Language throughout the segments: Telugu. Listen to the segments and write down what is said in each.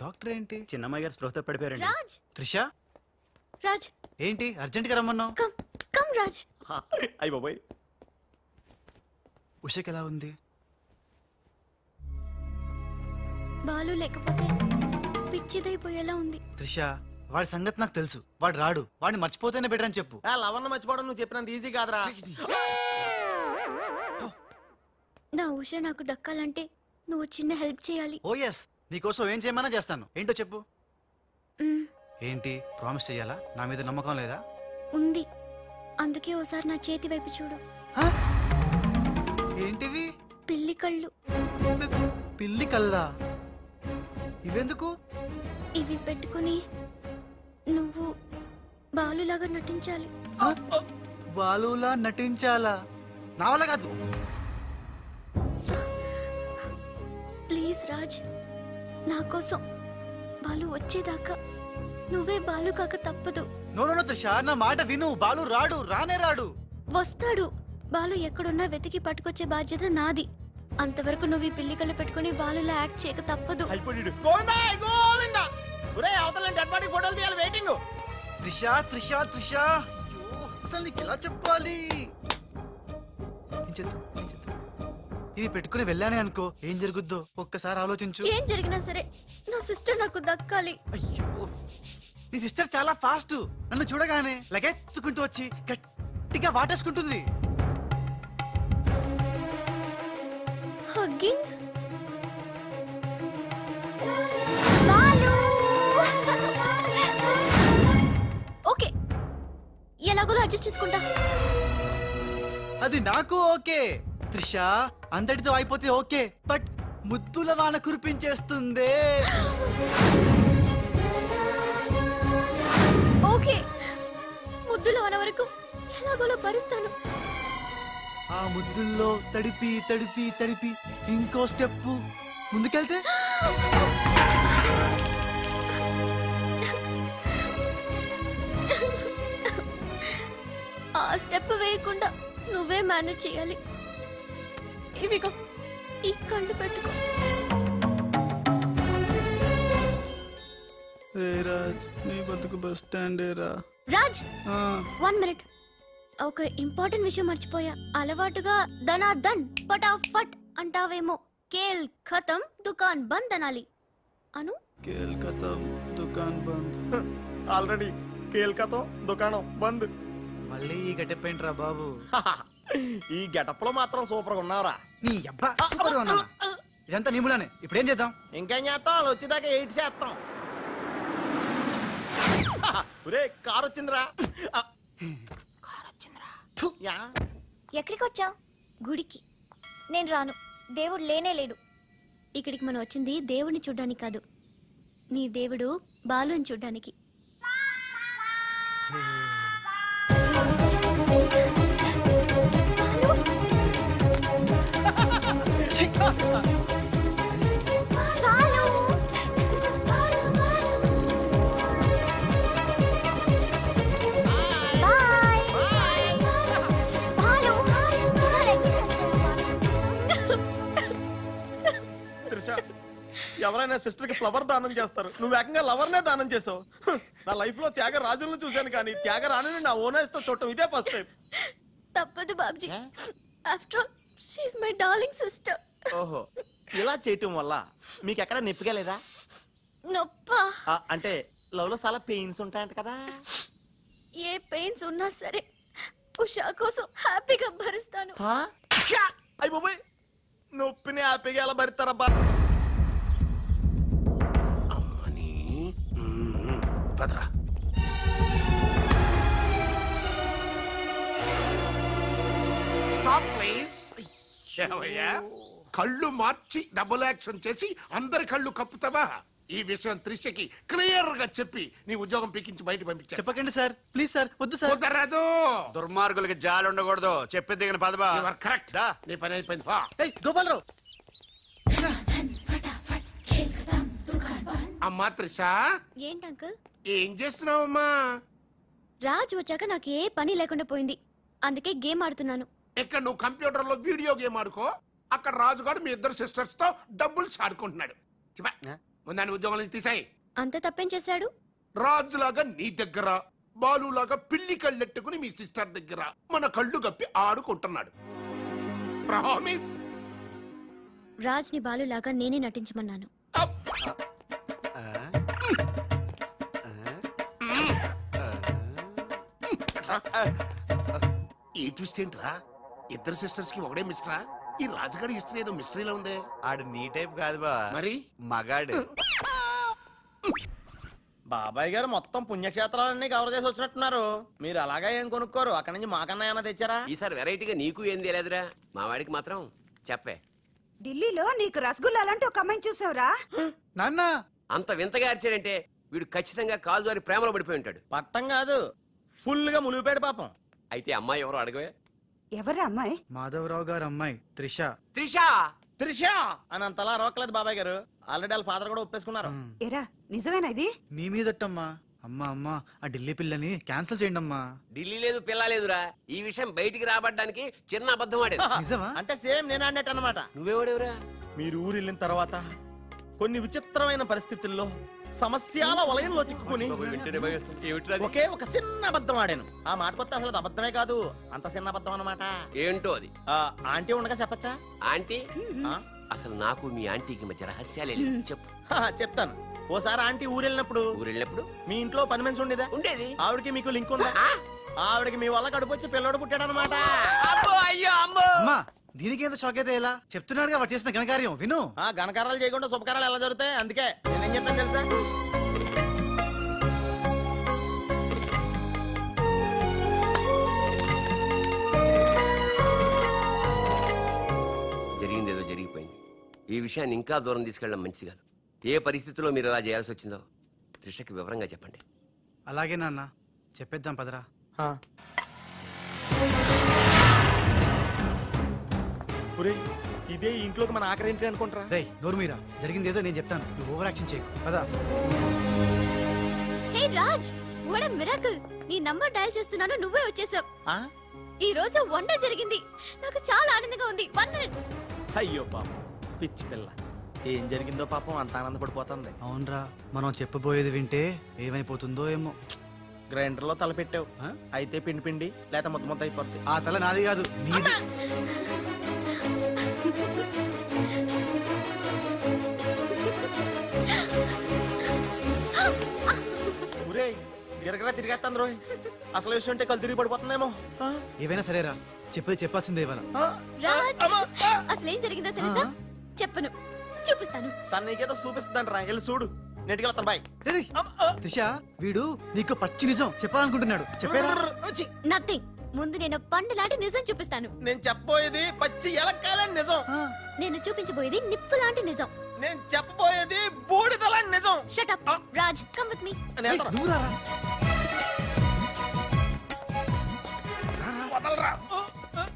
డాక్టర్ ఏంటి? చిన్నమ్మాయి గారు స్పృహతో పడిపోయారండి. రాజ్ త్రిష రాజ్ ఏంటి అర్జెంట్ గా రమ్మన్నావు? Come come Raj. అయ్య బాబాయ్, ఉషకి ఎలా ఉంది? బాలు లేకపోతే పిచ్చిదైపోయేలా ఉంది. త్రిష వాడి సంగతి నాకు తెలుసు. వాడు రాడు. వాడిని మర్చిపోతేనే బెటర్ అని చెప్పు. లవన్న మర్చిపోవడం నువ్వు చెప్పినంత ఈజీ కాదురా. నా ఉష నాకు దక్కాలంటే నువ్వు చిన్న హెల్ప్ చేయాలి. ఓ ఎస్, నీకోసం ఏం చేయమన్నా చేస్తాను. ఏంటో చెప్పు. మ్, ఏంటి ప్రామిస్ చెయ్యాలా? నా మీద నమ్మకం లేదా? ఉంది. అందుకే ఓసారి నా చేతి వైపు చూడు. ఏంటివి? పిల్లి కళ్ళు. పిల్లి కల్లా? ఇవెందుకు? ఇవి పెట్టుకుని నువ్వు బాలులాగా నటించాలి. బాలులా నటించాలా? నా వల్ల కాదు. ప్లీజ్ రాజ్, నా కోసం బాలు వచ్చేదాకా నువ్వే బాలు కాక తప్పదు. నో నో త్రిష, నా మాట విను. బాలు రాడు, రానే రాడు. వస్తాడు. బాలు ఎక్కడున్నా వెతికి పట్టుకొచ్చే బాధ్యత నాది. అంతవరకు నువ్వు ఈ పిల్లి కళ్ళు పెట్టుకుని బాలులా యాక్ట్ చేయక తప్పదు. త్రిష త్రిష త్రిష, అసలు నీకు ఎలా చెప్పాలి? ఇది పెట్టుకుని వెళ్ళానే అనుకో, ఏం జరుగుద్దో ఒక్కసారి ఆలోచించు. ఏం జరిగినా సరే నా సిస్టర్ నాకు దక్కాలి. అయ్యో, నీ సిస్టర్ చాలా ఫాస్ట్. నన్ను చూడగానే లగెత్తుకుంటూ వచ్చి గట్టిగా వాటేసుకుంటుంది. హగ్గింగ్. బాలు ఓకే, ఎలాగోలా అడ్జస్ట్ చేసుకుంటా. అది నాకు ఓకే త్రిష, అంతటితో అయిపోతే ఓకే. బట్ ముద్దుల వాన కురిపించేస్తుందే. ఓకే, ముద్దులో అన వరకు ఎలాగోలా భరిస్తాను. ఆ ముద్దుల్లో తడిపి తడిపి తడిపి ఇంకో స్టెప్ ముందుకెళ్తే ఆ స్టెప్ వేయకుండా నువ్వే మేనేజ్ చేయాలి. ఇవిగో ఈ కళ్ళు పెట్టుకో. రాజ్, నీ బతుకు బస్ స్టాండేరా. రాజ్, 1 మినిట్. ఒక ఇంపార్టెంట్ విషయం మర్చిపోయా. అలవాటుగా ధనా ధన్ ఫటాఫట్ అంటావేమో. కేల్ ఖతం దుకాన్ బంద్ అనాలి. అను. కేల్ ఖతం దుకాన్ బంద్. ఆల్రెడీ కేల్ ఖతం దుకాణం బంద్. మళ్ళీ ఈ గెటప్ ఏంట్రా బాబు? ఈ గెటప్ లో మాత్రం సూపర్ గా ఉన్నావురా. నీ అబ్బా సూపర్ గా ఉన్నానా? ఇదంతా నిములానే. ఇప్పుడు ఏం చేద్దాం? ఇంకేం చేస్తాం? వాళ్ళు వచ్చేదాకా 8 చేస్తాం. ఒరే కారు వచ్చిందిరా. ఎక్కడికి వచ్చావు? గుడికి. నేను రాను. దేవుడు లేనే లేడు. ఇక్కడికి మనం వచ్చింది దేవుడిని చూడ్డానికి కాదు, నీ దేవుడు బాలుని చూడ్డానికి. ఎవరైనా సిస్టర్ కి ఫ్లవర్ దానం చేస్తారు, నువ్వు ఏకంగా లవర్ నే దానం చేసావు. నా లైఫ్ లో త్యాగరాజులను చూశాను కానీ త్యాగరాణిని నా ఓనర్స్ తో చూడటం ఇదే ఫస్ట్ టైం. తప్పదు Babji. After all she is my darling sister. ఓహో, ఇలా చేయటం వల్ల మీకు ఎక్కడ నొప్పిగా లేదా? నొప్పా? అంటే లవ్ లో చాలా పెయిన్స్ ఉంటాయంట కదా. ఏ పెయిన్స్ ఉన్నా సరే ఉషా కోసం హ్యాపీగా భరిస్తాను. అయ్య బాబోయ్, నొప్పిని హ్యాపీగా ఎలా భరిస్తారబ్బా? పదరా. Stop please. కళ్ళు మార్చి డబుల్ యాక్షన్ చేసి అందరి కళ్ళు కప్పుతావా? ఈ విషయం త్రిషకి క్లియర్ గా చెప్పి నీ ఉద్యోగం పీకించి బయట పంపించా. చెప్పకండి సార్, ప్లీజ్ సార్. వద్దు సార్. కుదరదు. దుర్మార్గులకి జాలి ఉండకూడదు. చెప్పేది దిగిన పదవా. కరెక్ట్. నీ పని అయిపోయింది. గోపాలరావు. అమ్మా త్రిష. ఏంటి అంకుల్? ఏం చేస్తున్నావమ్మా? రాజు వచ్చాక నాకు ఏ పని లేకుండా పోయింది, అందుకే గేమ్ ఆడుతున్నాను. ఇక్కడ నువ్వు కంప్యూటర్ లో వీడియో గేమ్ ఆడుకో, అక్కడ రాజుగాడు మీ ఇద్దరు సిస్టర్స్ తో డబ్బులు ఆడుకుంటున్నాడు. దాన్ని ఉద్యోగం నుంచి తీసాయి. అంత తప్పేం చేశాడు? రాజులాగా నీ దగ్గర, బాలులాగా పిల్లి కళ్ళెట్టుకుని మీ సిస్టర్ దగ్గర మన కళ్ళు గప్పి ఆడుకుంటున్నాడు. ప్రామిస్. రాజ్ని బాలులాగా నేనే నటించమన్నాను. ఈ ట్విస్ట్ ఏంట్రా? ఇద్దరు సిస్టర్స్ కి ఒకటే మిస్టరా? ఈ రాజుగారి హిస్టరీ ఏదో మిస్టరీలో ఉంది. ఆడు నీ టైప్ కాదు బా, మరి మగాడు. బాబాయ్ గారు మొత్తం పుణ్యక్షేత్రాలన్నీ కవర్ చేసి వచ్చినట్టున్నారు. మీరు అలాగా ఏం కొనుక్కోరు? అక్కడి నుంచి మాకన్నా ఏమైనా తెచ్చారా? ఈసారి వెరైటీగా నీకు ఏం తెలియదురా, మా వాడికి మాత్రం చెప్పే. ఢిల్లీలో నీకు రసగుల్లా లాంటి ఒక అమ్మాయిని చూసావురా? నాన్న అంత వింతగా అరిచాడంటే వీడు ఖచ్చితంగా కాలు జారి ప్రేమలో పడిపోయి ఉంటాడు. పట్టం కాదు, ఫుల్ గా ములిగిపోయాడు పాపం. అయితే అమ్మాయి ఎవరో అడగవే. ఎవరా అమ్మాయి? మాధవరావు గారు అమ్మాయి త్రిష. త్రిషా. త్రిష అని అంతలా రోకలేదు బాబాయ్ గారు. ఆల్రెడీ వాళ్ళ ఫాదర్ కూడా ఒప్పేసుకున్నారు. ఎరా నిజమేనా ఇది? నీ మీదట్టమ్మా. అమ్మా అమ్మా ఆ ఢిల్లీ పిల్లని క్యాన్సిల్ చేయండి అమ్మా. ఢిల్లీ లేదు పిల్ల లేదురా, ఈ విషయం బయటికి రాబడ్డానికి చిన్న అబద్ధం ఆడేది. నిజమా? అంటే సేమ్ నేను అన్నట్టు అనమాట. నువ్వేవాడేవురా? మీరు ఊరు వెళ్ళిన తర్వాత కొన్ని విచిత్రమైన పరిస్థితుల్లో సమస్యల వలయంలో చిక్కుకుని ఒకే ఒక చిన్న అబద్ధం ఆడాను. ఆ మాట కొత్త అసలు అది అబద్ధమే కాదు, అంత చిన్న అబద్ధం అన్నమాట. ఏంటో అది? ఆంటీ ఉండగా చెప్పచ్చా? ఆంటీ? అసలు నాకు మీ ఆంటీకి మధ్య రహస్యాలే లేవు. చెప్పు. చెప్తాను. ఓసారి ఆంటీ ఊరు వెళ్ళినప్పుడు మీ ఇంట్లో పని మనిషి ఉండేదా? ఉండేది. ఆవిడకి మీకు లింక్ ఉందా? ఆవిడకి మీ వల్ల కడుపు వచ్చి పిల్లడు పుట్టాడు అనమాట. అమ్మా దీనికి ఎంత షాక్ అయితే ఎలా? చెప్తున్నాడుగా వాడు చేసిన ఘనకార్యం విను. ఘనకారాలు చేయకుండా శుభకారాలు ఎలా జరుగుతాయి? అందుకే నేనేం చెప్పాను తెలుసా? జరిగిందేదో జరిగిపోయింది. ఈ విషయాన్ని ఇంకా దూరం తీసుకెళ్ళడం మంచిది కాదు. ఏ పరిస్థితుల్లో మీరు అలా చేయాల్సి వచ్చిందో త్రిషకి వివరంగా చెప్పండి. అలాగే నాన్న, చెప్పేద్దాం పదరా. ఇదే ఇంట్లోకి మన ఆఖరి ఏంటి అనుకుంటారా? రేయ్ నోర్మీరా, జరిగింది ఏదో నేను చెప్తాను, నువ్వు ఓవర్ యాక్షన్ చేయకు. పదా. హే రాజ్, వాట్ ఎ మిరాకిల్! నీ నంబర్ డయల్ చేస్తున్నాను, నువ్వే వచ్చేసావ్. ఈ రోజు వండర్ జరిగింది, నాకు చాలా ఆనందంగా ఉంది. 1 minute. అయ్యో పాపం పిచ్చి పిల్ల, ఏం జరిగిందో పాపం అంత ఆనందపడిపోతుంది. అవునరా, మనం చెప్పబోయేది వింటే ఏమైపోతుందో ఏమో. గ్రైండర్ లో తల పెట్టావు, అయితే పిండి పిండి లేక ముద్ద ముద్ద అయిపోద్ది. ఆ తల నాది కాదు, నీది. గిరగరా తిరిగేస్తాను రోయ్. అసలు విషయం ఉంటే కళ్ళు తిరిగి పడిపోతుందేమో. ఏవైనా సరేరా, చెప్పేది చెప్పాల్సిందే ఇవాళ. రాజ్, అసలు ఏం జరిగిందో తెలుసా? చెప్పను, చూపిస్తాను. తను నీకేదో చూపిస్తుందంటరా, వెళ్ళి చూడు. నెట్టుకెళ్తాను బాయ్. త్రిష, వీడు నీకు పచ్చి నిజం చెప్పాలనుకుంటున్నాడు. చెప్పేరా? నథింగ్. ముందు నేను పండు లాంటి నిజం చూపిస్తాను. నేను చెప్పబోయేది పచ్చి ఎలక్కాలని నిజం. నేను చూపించబోయేది నిప్పు లాంటి నిజం. నేను చెప్పబోయేది బూడిదలాంటి నిజం. Shut up Raj, come with me.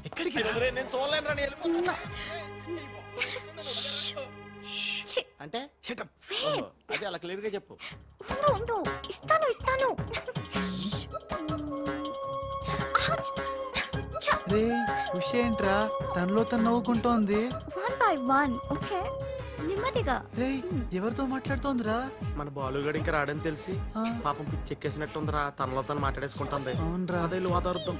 ఎక్కడికి? నేను చూడలేను రా, వెళ్ళిపోతున్నా. అంటే అదే అలా క్లియర్ గా చెప్పు. ఇస్తాను ఇస్తాను. ఏంట్రా తనలో తను నవ్వుకుంటోంది? 1 by 1. ఓకే, నెమ్మదిగా. రే, ఎవరితో మాట్లాడుతోందిరా? మన బాలుగాడు ఇంకా రాడని తెలిసి పాపం పిచ్చి ఎక్కేసినట్టుందిరా, తనలో తను మాట్లాడేసుకుంటుంది. అవునరా, అదే వాదార్థం.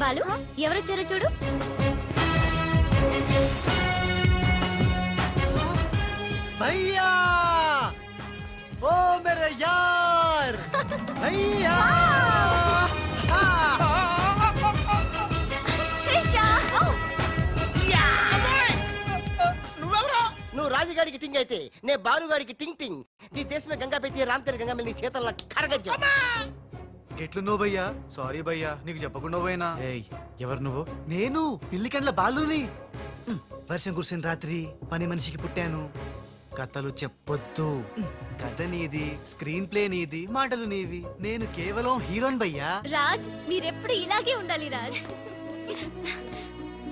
బాలు, ఎవరొచ్చారో చూడు. భయ్యా, ఓ మేరే యార్ భయ్యా. నువ్వు రాజుగాడికి టింగ్ అయితే నే బాలుగాడికి టింగ్ టింగ్. నీ దేశమే గంగా పెట్టి రామ్తేరి గంగా నీ చేతల్లో కరగజ్జా. ఎట్లు నువ్వు భయ్యా? సారీ భయ్యా, నీకు చెప్పకుండా పోయినా. ఏయ్, ఎవరు నువ్వు? నేను పిల్లికండ్ల బాలుని. వర్షం కురిసిన రాత్రి పని మనిషికి పుట్టాను. కథలు చెప్పొద్దు, కథ నీది, స్క్రీన్ ప్లే నీది, మాటలు నీవి. నేను కేవలం హీరోయిన్ భయ్యా. రాజ్, మీరెప్పుడు ఇలాగే ఉండాలి రాజ్.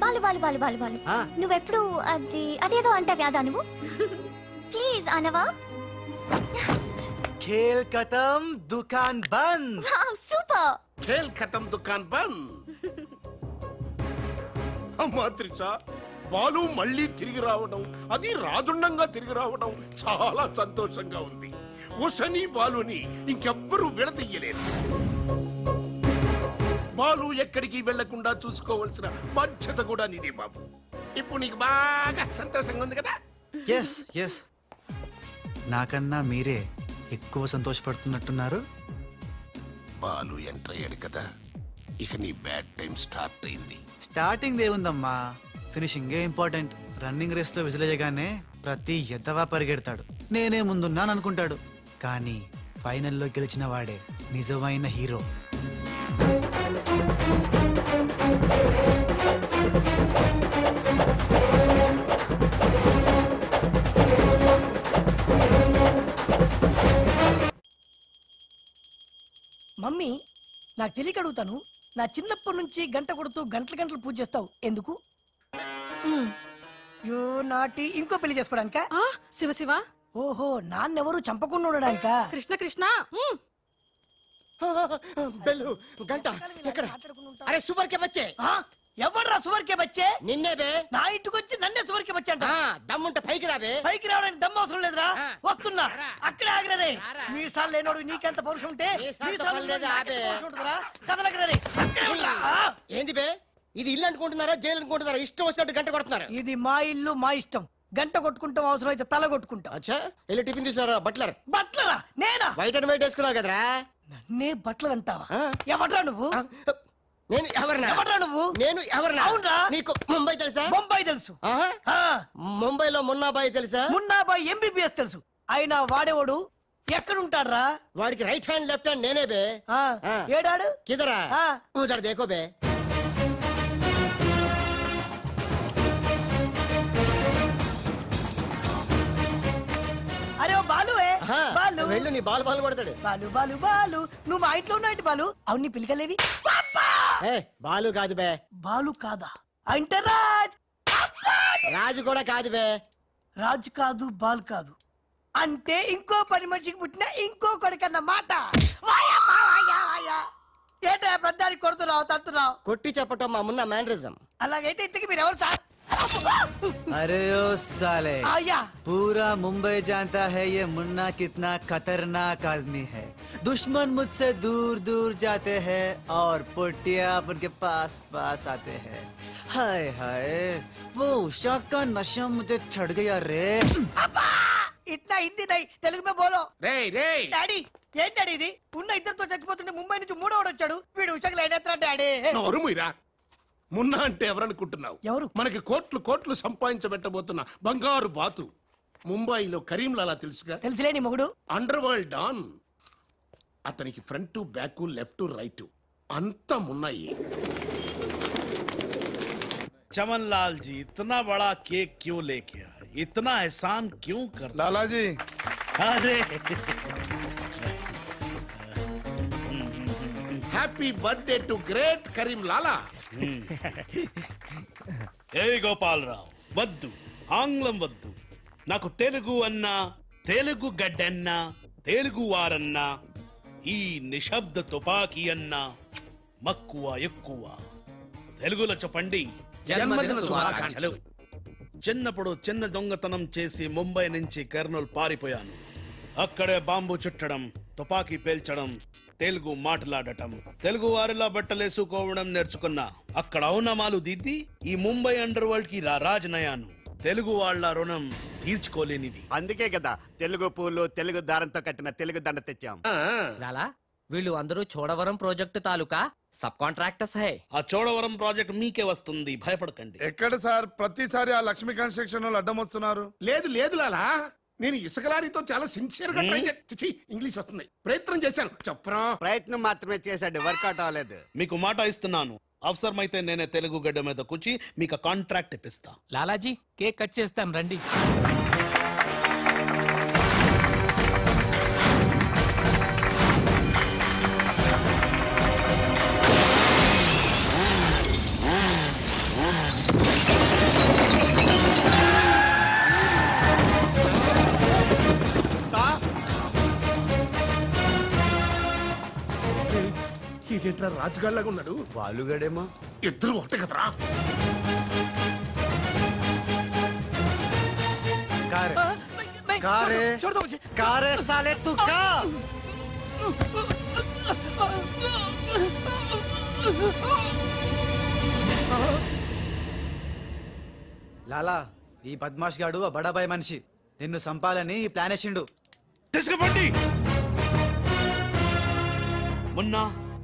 బాలు బాలు బాలు బాలు బాలు, నువ్వెప్పుడు అదేదో అంటావి అదా నువ్వు? ప్లీజ్ అనవా? ఖేల్ ఖతం దుకాన్ బంద్. సూపర్. ఖేల్ ఖతం దుకాన్ బంద్. అమ్మా త్రిష, బాలు మళ్ళీ తిరిగి రావడం, అది రాజుండంగా తిరిగి రావడం చాలా సంతోషంగా ఉంది. ఉషని బాలుని ఇంకెవ్వరూ విడదీయలేరు. బాలు ఎక్కడికి వెళ్లకుండా చూసుకోవాల్సిన బాధ్యత కూడా నీదే బాబు. ఇప్పుడు నీకు బాగా సంతోషంగా ఉంది కదా? ఎస్ ఎస్, నాకన్నా మీరే ఎక్కువ సంతోషపడుతున్నట్టున్నారు. బాలు ఎంటర్ అయ్యాడు కదా, ఇక నీ బ్యాడ్ టైం స్టార్ట్ అయింది. స్టార్టింగ్ దేవుందమ్మా, ఫినిషింగే ఇంపార్టెంట్. రన్నింగ్ రేస్ తో విసిలేయగానే ప్రతి ఎద్దవా పరిగెడతాడు, నేనే ముందున్నాను అనుకుంటాడు. కానీ ఫైనల్లో గెలిచిన వాడే నిజమైన హీరో. మమ్మీ, నాకు తెలియక అడుగుతాను, నా చిన్నప్పటి నుంచి గంట కొడుతూ గంటలు గంటలు పూజ చేస్తావు ఎందుకు? యో నాటి ఇంకో పెళ్లి చేసుకోవడానిక? శివ శివ. ఓహో, నాన్నెవరు చంపకుండా ఉండడానిక? కృష్ణ కృష్ణ. బెల్లు గంట ఎక్కడ? అరే సువర్ కే బచ్చే. ఎవడ్రా సువర్ కే బచ్చే? నిన్నే బే. నా ఇంటికి వచ్చి నన్నే సువర్ కే బచ్చే అంట. దమ్ముంటే పైకి రాబే. పైకి రావడానికి దమ్ము అవసరం లేదురా, వస్తున్నా. అక్కడే ఆగినదే. మీసాలు లేనోడు నీకెంత పౌరుషం ఉంటే కదలగలరే. ఏంది బే, ఇది ఇల్లు అనుకుంటున్నారా జైలు అనుకుంటున్నారా? ఇష్టం వచ్చినట్టు గంట కొడుతున్నారు. ఇది మా ఇల్లు, మా ఇష్టం. గంట కొట్టుకుంటాం, అవసరం అయితే తల కొట్టుకుంటాం. అచ్చా, వెళ్ళి టిఫిన్ తీసారా? బట్లర్. బట్లరా? నేనా? వైట్ అండ్ వైట్ వేసుకున్నావు కదరా. నన్నే బట్లర్ అంటావా? ఎవడ్రా నువ్వు? నేను ఎవరినా? ఎవడ్రా నువ్వు? నేను ఎవరినా? అవునరా? నీకు ముంబై తెలుసా? ముంబై తెలుసు. ముంబైలో మున్నాబాయి తెలుసా? మున్నాబాయి ఎంబీబీఎస్ తెలుసు. అయినా వాడేవాడు ఎక్కడుంటాడ్రా? వాడికి రైట్ హ్యాండ్ లెఫ్ట్ హ్యాండ్ నేనే బే. ఏడాడు కిదరా? ఉదర్ దేకో బే. అరే ఓ బాలువే. బాలు వెళ్ళు, నీ బాలు బాలు కొడతాడు. బాలు బాలు బాలు, నువ్వు మా ఇంట్లో ఉన్నావు బాలు. అవును, నీ పిల్లకలేవి? బాలు కాదు బే. బాలు కాదా? అంటే రాజ్. రాజు కూడా కాదు బే. రాజు కాదు, బాల్ కాదు అంటే ఇంకో పని మనిషికి పుట్టిన ఇంకో కొడుకన్న మాట. ఏంటా పెద్దానికి కొడుతున్నావు, తత్తున్నావు? కొట్టి చెప్పటం మా మున్న మేనరిజం. అలాగైతే ఇంతకి మీరు ఎవరు సార్? अरे ओ साले, आया पूरा मुंबई जानता है ये मुन्ना कितना खतरनाक आदमी है। दुश्मन मुझसे दूर दूर जाते हैं और पुट्टिया उनके पास पास आते हैं। हाय हाय, वो उषा का नशा मुझे चढ़ गया रे। అబ్బా, ఇట్లా హిందీ నై, తెలుగు మే బోలో. రేయ్ రేయ్, డాడీ ఏంటడి ఇది? ఉన్న ఇద్దరితో చచ్చిపోతుంటే ముంబై నుంచి మూడోడు వచ్చాడు. వీడు ఉషకు లైన్ ఎత్తా డాడీ. నోరుముయిరా. మున్నా అంటే ఎవరనుకుంటున్నావు? ఎవరు? మనకి కోట్లు కోట్లు సంపాదించబెట్టబోతున్న బంగారు బాతు. ముంబైలో కరీంలాలా తెలుసుగా? తెలుసులేని మొగుడు. Under world don. అతనికి ఫ్రంట్ బ్యాక్ లెఫ్ట్ రైట్ అంతా మున్నాయి. चमन लाल जी, इतना बड़ा केक क्यों लेके आए? इतना एहसान क्यों कर? लाला जी, अरे happy birthday to great Karim Lala. ఏ గోపాలరావు వద్దు, ఆంగ్లం వద్దు. నాకు తెలుగు అన్నా, తెలుగు గడ్డన్నా, తెలుగు వారన్నా, ఈ నిశ్శబ్ద తుపాకీ అన్నా మక్కువ ఎక్కువ. తెలుగులో చెప్పండి. జన్మదిన శుభాకాంక్షలు. చిన్నప్పుడు చిన్న దొంగతనం చేసి ముంబై నుంచి కర్నూలు పారిపోయాను. అక్కడే బాంబు చుట్టడం, తుపాకీ పేల్చడం, తెలుగు మాట్లాడటం, తెలుగు వారిలా బట్టలేసుకోవడం నేర్చుకున్నా. అక్కడ అవునమాలు దిద్ది ఈ ముంబై అండర్ వరల్డ్ కి రాజనయాను. తెలుగు వాళ్ళ రుణం తీర్చుకోలేనిది. అందుకే కదా తెలుగు పూలు తెలుగు దారంతో కట్టిన తెలుగు దండ తెచ్చాం. లాలా, వీళ్ళు అందరూ చోడవరం ప్రాజెక్టు తాలూకా సబ్ కాంట్రాక్టర్స్ హై. ఆ చోడవరం ప్రాజెక్ట్ మీకే వస్తుంది, భయపడకండి. ఎక్కడ సార్ ప్రతిసారి ఆ లక్ష్మీ కన్స్ట్రక్షన్ వాళ్ళు అడ్డం వస్తున్నారు? లేదు లేదు లాలా, నేను ఇసుక లారీతో చాలా సిన్సియర్ గా ట్రై చేసి ఇంగ్లీష్ వస్తుంది ప్రయత్నం చేశాను. చెప్పరా? ప్రయత్నం మాత్రమే చేశాడు, వర్కౌట్ అవ్వలేదు. మీకు మాట ఇస్తున్నాను, అవసరమైతే నేనే తెలుగు గడ్డ మీద కూర్చి మీకు కాంట్రాక్ట్ ఇప్పిస్తా. లాలాజీ, కేక్ కట్ చేస్తాం రండి. ఇదేంట్రా రాజుగాళ్ళగా ఉన్నాడు? బాలుగాడేమో. ఇద్దరు ఒకటే కదరా. कारे साले तू का లాలా ఈ బద్మాష్ గాడు ఆ బడాబాయ్ మనిషి నిన్ను సంపాలని ఈ ప్లాన్ వేసిండు. తీసుకుపండి. మొన్న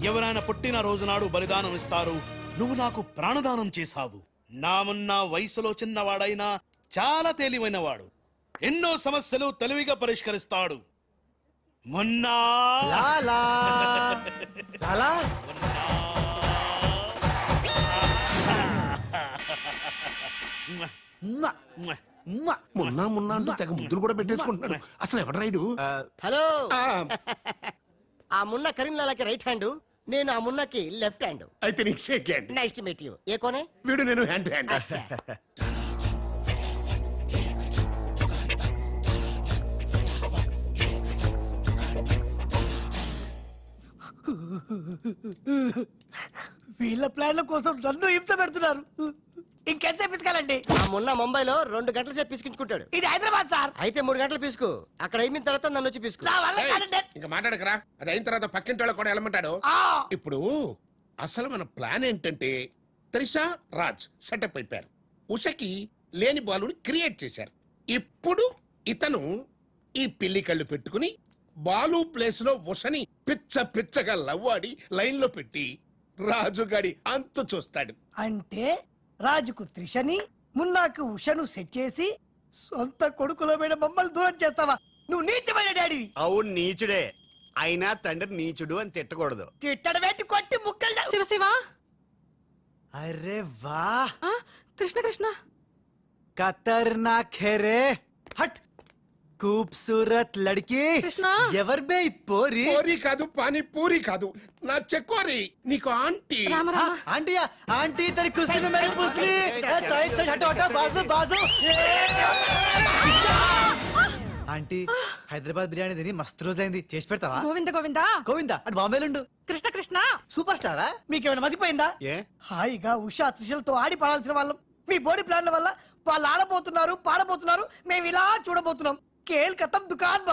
ఎవరైనా పుట్టిన రోజు నాడు బలిదానం ఇస్తారు. నువ్వు నాకు ప్రాణదానం చేశావు. నా మొన్న వయసులో చిన్నవాడైనా చాలా తేలివైన వాడు. ఎన్నో సమస్యలు తెలివిగా పరిష్కరిస్తాడు. మొన్న లాలా లాలా మొన్న మొన్న అంటూ తెగ ముద్దులు కూడా పెట్టేసుకుంటున్నాడు. అసలు ఎవడు రైడు? హలో. ఆ మున్న కరీంలాలాకి రైట్ హ్యాండ్, నేను ఆ మున్నకి లెఫ్ట్ హ్యాండ్. అయితే నీకు shake hand. Nice to meet you. ఏ కోనే? వీడు నేను హ్యాండ్ టు హ్యాండ్. వీళ్ళ ప్లాన్ల కోసం నన్ను హింస పెడుతున్నారు. ఇంకెంతసేపు పిసుకాలండి? ఆ మున్న ముంబైలో 2 గంటల సేపు పిసుకుంటాడు. ఇది హైదరాబాద్ సార్. అయితే 3 గంటలు పిసుకు. అక్కడ అయిన తర్వాత నన్ను వచ్చి పిసుకు. ఇంకా మాట్లాడకరా. అది అయిన తర్వాత పక్కింటి వాళ్ళు కూడా వెళ్ళమంటాడు. ఇప్పుడు అసలు మన ప్లాన్ ఏంటంటే త్రిష రాజ్ సెటప్ అయిపోయారు. ఉషకి లేని బాలుని క్రియేట్ చేశారు. ఇప్పుడు ఇతను ఈ పిల్లి కళ్ళు పెట్టుకుని బాలు ప్లేస్ లో ఉషని పిచ్చ పిచ్చగా లవ్వాడి లైన్ లో పెట్టి రాజుగాడి అంతు చూస్తాడు. అంటే రాజుకు త్రిషని, మున్నాకు ఉషను సెట్ చేసి సొంత కొడుకులమైన మమ్మల్ని దూరం చేస్తావా? నువ్వు నీచమైన డాడీ. అవును నీచుడే. అయినా తండ్రి నీచుడు అని తిట్టకూడదు. తిట్టడం ఏంటి? కొట్టి ముక్కలు. శివ శివ. అరే వాహ్ కృష్ణ కృష్ణ. ఖతర్నాక్ హే రే. హట్ खूबसूरत लड़की. కృష్ణ ఎవర్ బే పోరి? పూరి కాదు, పానీ పూరి కాదు, నా చెక్కోరి. నీకు ఆంటీ. ఆంటీయా? ఆంటీ तेरी कुश्ती में मेरी पुसली. साइड साइड हटो हटो. बाजू बाजू. ఆంటీ హైదరాబాద్ బిర్యానీ తిని మస్తు రోజైంది. చేసి పెడతావా? గోవింద గోవింద గోవింద అటు బాంబేలుండు. కృష్ణ కృష్ణ. సూపర్ స్టారా? మీకేమైనా మతిపోయిందా? హాయిగా ఉషా త్రిషలతో ఆడి పాడాల్సిన వాళ్ళం. మీ బాడీ ప్లాన్ల వల్ల వాళ్ళు ఆడబోతున్నారు, పాడబోతున్నారు. మేము ఇలా చూడబోతున్నాం. కేల్ కథం దుకాన్.